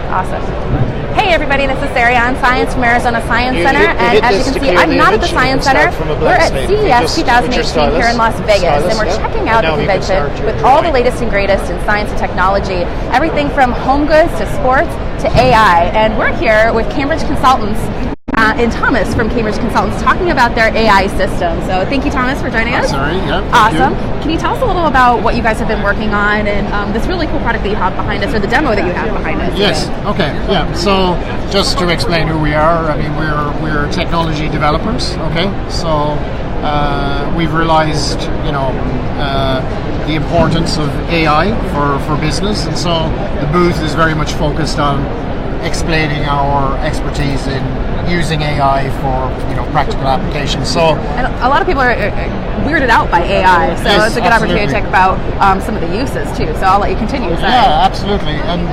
Awesome. Hey everybody, this is Sari on Science from Arizona Science Center, and as you can see, I'm not at the Science Center. We're at CES 2018 here in Las Vegas, and we're checking out the convention with all the latest and greatest in science and technology, everything from home goods to sports to AI. And we're here with Cambridge Consultants and Thomas from Cambridge Consultants talking about their AI system. So thank you, Thomas, for joining us. Sorry, yeah. Awesome. Can you tell us a little about what you guys have been working on and this really cool product that you have behind us, or the demo that you have behind us? Yes. Okay. Yeah. So just to explain who we are, I mean we're technology developers. Okay. So we've realized the importance of AI for business, and so the booth is very much focused on explaining our expertise in using AI for practical applications. So, and a lot of people are weirded out by AI, so yes, it's a good opportunity to talk about some of the uses too. So I'll let you continue. Sorry. Yeah, absolutely. And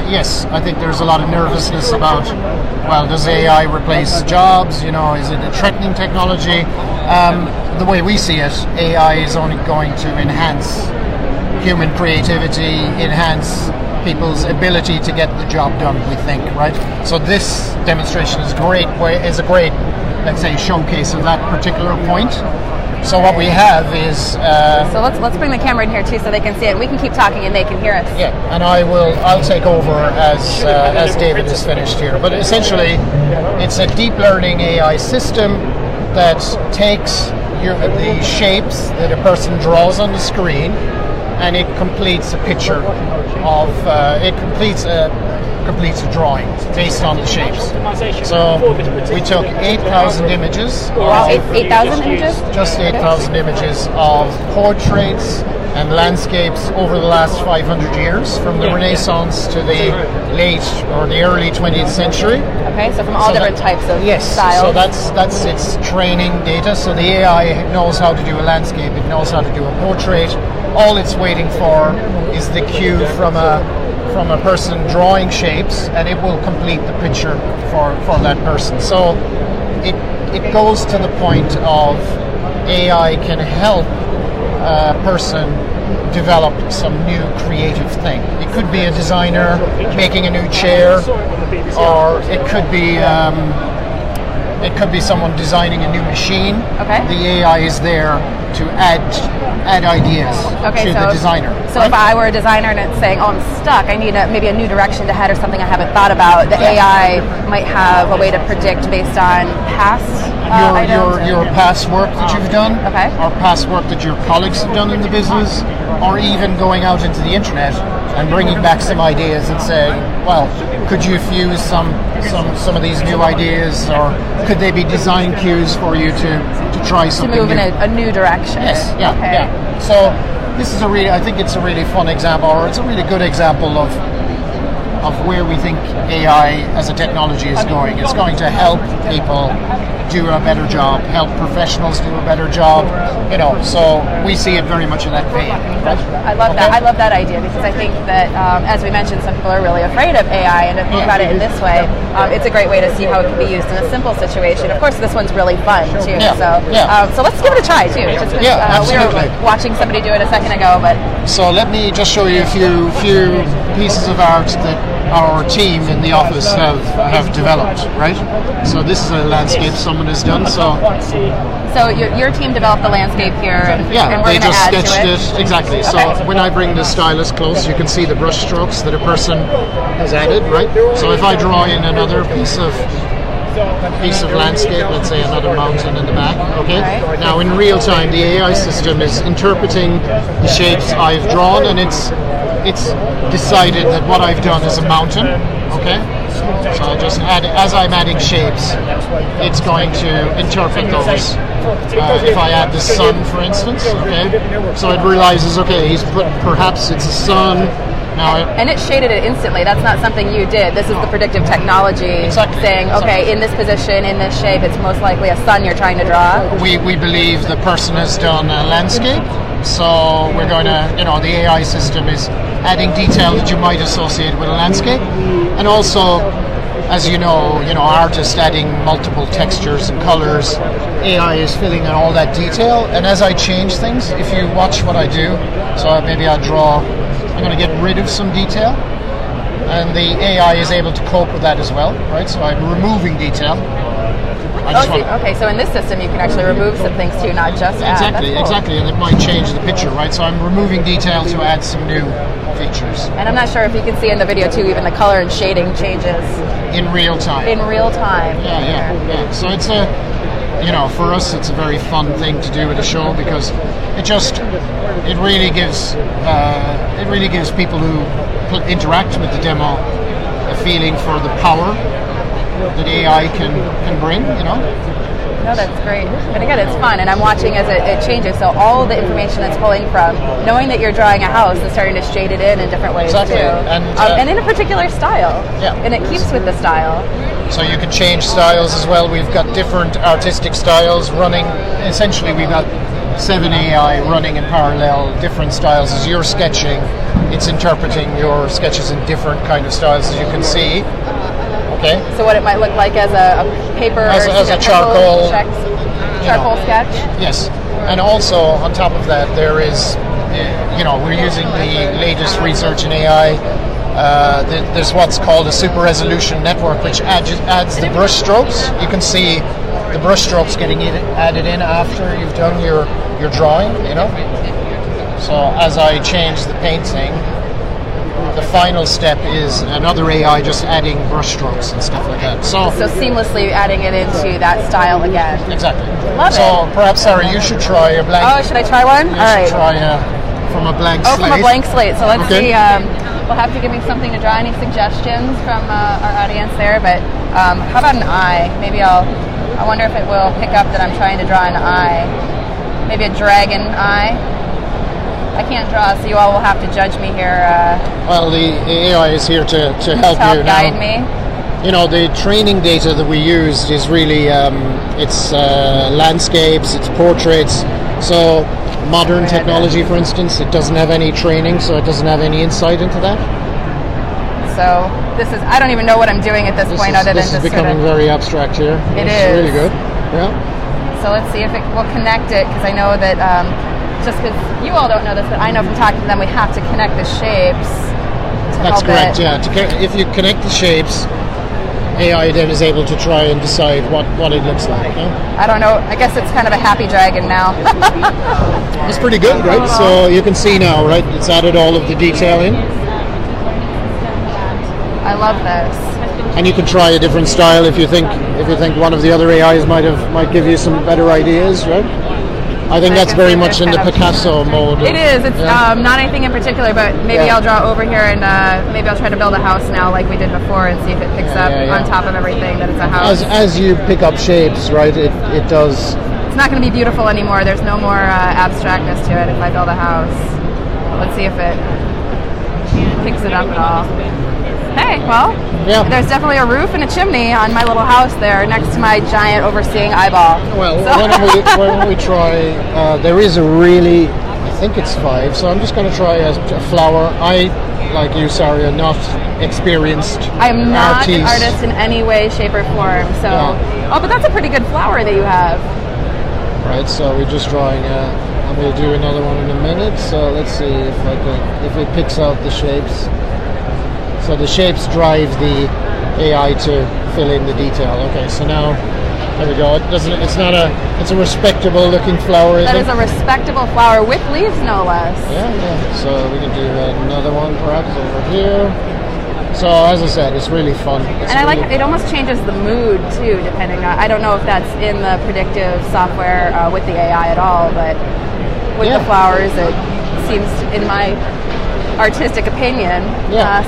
yes, I think there's a lot of nervousness about, well, does AI replace jobs? Is it a threatening technology? The way we see it, AI is only going to enhance human creativity, enhance people's ability to get the job done, we think, right? So this demonstration is a great, let's say, showcase of that particular point. So what we have is... so let's bring the camera in here too so they can see it, and we can keep talking and they can hear us. Yeah, and I'll take over as David is finished here. But essentially, it's a deep learning AI system that takes the shapes that a person draws on the screen, and it completes a picture of completes a drawing based on the shapes. So we took 8,000 images. Wow, 8,000 images? Just 8,000 images of portraits and landscapes over the last 500 years, from the Renaissance to the early 20th century. Okay, so from all different types of styles. So that's its training data. So the AI knows how to do a landscape, it knows how to do a portrait. All it's waiting for is the cue from a person drawing shapes, and it will complete the picture for that person. So it goes to the point of AI can help a person develop some new creative thing. It could be a designer making a new chair, or it could be someone designing a new machine. Okay. The AI is there to add ideas to the designer. So if I were a designer and it's saying, oh, I'm stuck, I need maybe a new direction to head or something I haven't thought about, the AI might have a way to predict based on past items? Your past work that you've done, okay, or past work that your colleagues have done in the business, or even going out into the internet and bringing back some ideas and saying, well, could you fuse some of these new ideas, or could they be design cues for you to try something to move new? in a new direction? Yes, yeah, okay. yeah. So this is I think it's a really fun example, or it's a really good example of where we think AI as a technology is going. It's going to help people do a better job, help professionals do a better job, so we see it very much in that vein. Right? I love that. I love that idea, because I think that, as we mentioned, some people are really afraid of AI, and to think about it in this way, it's a great way to see how it can be used in a simple situation. Of course, this one's really fun, too. Yeah. So let's give it a try, too. Just we were watching somebody do it a second ago, but... So let me just show you a few pieces of art that our team in the office have developed, right? So this is a landscape someone has done. So your team developed the landscape here, and we're they just add sketched to it. exactly. Okay. So when I bring the stylus close, you can see the brush strokes that a person has added, right? So if I draw in another piece of landscape, let's say another mountain in the back, okay? Right. Now in real time, the AI system is interpreting the shapes I've drawn, and it's decided that what I've done is a mountain, okay? So I just as I'm adding shapes, it's going to interpret those. If I add the sun, for instance, okay? So it realizes, okay, perhaps it's a sun. And it shaded it instantly. That's not something you did. This is the predictive technology saying, okay, in this position, in this shape, it's most likely a sun you're trying to draw. We believe the person has done a landscape, so we're going to, the AI system is adding detail that you might associate with a landscape, and also, as you know, artists adding multiple textures and colors. AI is filling in all that detail, and as I change things, if you watch what I do, so maybe I draw. I'm going to get rid of some detail. and the AI is able to cope with that as well, right? So I'm removing detail. Okay, so in this system you can actually remove some things too, not just add. Exactly, and it might change the picture, right? So I'm removing detail to add some new features. And I'm not sure if you can see in the video too, even the color and shading changes. In real time. Yeah. So it's for us it's a very fun thing to do with the show because it really gives people who interact with the demo a feeling for the power that AI can bring, No, that's great. And again, it's fun, and I'm watching as it changes. So all the information it's pulling from, knowing that you're drawing a house and starting to shade it in different ways too, and in a particular style. Yeah, and it keeps with the style. So you can change styles as well. We've got different artistic styles running. Essentially, we've got 7 AI running in parallel, different styles. As you're sketching, it's interpreting your sketches in different kind of styles, as you can see. Okay. So what it might look like as a paper as a charcoal sketch. Yes, and also on top of that, there is, we're using the latest research in AI. There's what's called a super resolution network, which adds the brush strokes. You can see the brush strokes getting added in after you've done your drawing. So as I change the painting, the final step is another AI just adding brush strokes and stuff like that. So seamlessly adding it into that style again. Exactly. Love it. So perhaps, Sari, you should try a blank. Oh, should I try one? All right. Try from a blank slate. Oh, from a blank slate. So let's see. We'll have to give me something to draw. Any suggestions from our audience there? But how about an eye? Maybe I wonder if it will pick up that I'm trying to draw an eye. Maybe a dragon eye. I can't draw, so you all will have to judge me here. Well, the AI is here to help you guide me. The training data that we used is really it's landscapes, it's portraits. So modern technology, for instance, it doesn't have any training, so it doesn't have any insight into that. So I don't even know what I'm doing at this point, other than this is becoming very abstract here. It is really good. Yeah. So let's see if it will connect it, because I know that. Just because you all don't know this, but I know from talking to them, we have to connect the shapes. That's correct. Yeah. If you connect the shapes, AI then is able to try and decide what it looks like. I don't know. I guess it's kind of a happy dragon now. It's pretty good, right? So you can see now, right? It's added all of the detail in. I love this. And you can try a different style if you think one of the other AIs might give you some better ideas, right? I think that's very much in the Picasso mode. It is. It's not anything in particular, but maybe I'll draw over here and maybe I'll try to build a house now like we did before and see if it picks up on top of everything that it's a house. As you pick up shapes, right, it does. It's not going to be beautiful anymore. There's no more abstractness to it if I build a house. Let's see if it picks it up at all. Hey, well, there's definitely a roof and a chimney on my little house there next to my giant overseeing eyeball. Well, why don't we try, there is a really, I think it's 5, so I'm just going to try a flower. I, like you, Sari, are not experienced I am not an artist in any way, shape, or form. So, oh, but that's a pretty good flower that you have. Right, so we're just drawing I'm going to do another one in a minute, so let's see if it picks out the shapes. So the shapes drive the AI to fill in the detail. Okay, so now there we go. It's a respectable looking flower. That is a respectable flower with leaves, no less. Yeah. So we can do another one perhaps over here. So as I said, it's really fun. And I like it almost changes the mood too, depending on. I don't know if that's in the predictive software with the AI at all, but with the flowers, it seems, in my artistic opinion,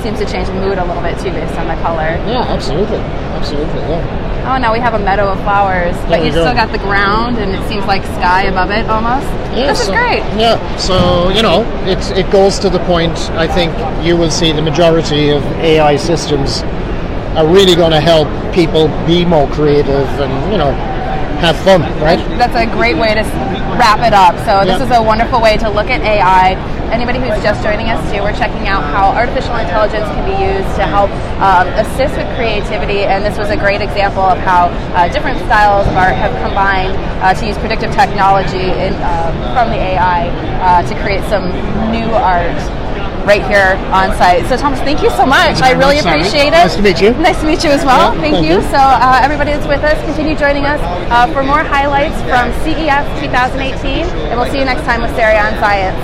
seems to change the mood a little bit too based on the color. Yeah, absolutely, yeah. Oh, now we have a meadow of flowers, but you still got the ground, and it seems like sky above it almost. Yeah, this is great. Yeah, so it goes to the point. I think you will see the majority of AI systems are really going to help people be more creative and have fun, right? That's a great way to wrap it up. So this is a wonderful way to look at AI, anybody who's just joining us too, we're checking out how artificial intelligence can be used to help assist with creativity, and this was a great example of how different styles of art have combined to use predictive technology from the AI to create some new art right here on site. So Thomas, thank you so much. I really appreciate it. Nice to meet you. Nice to meet you as well. Thank you. So everybody that's with us, continue joining us for more highlights from CES 2018, and we'll see you next time with Sari on Science.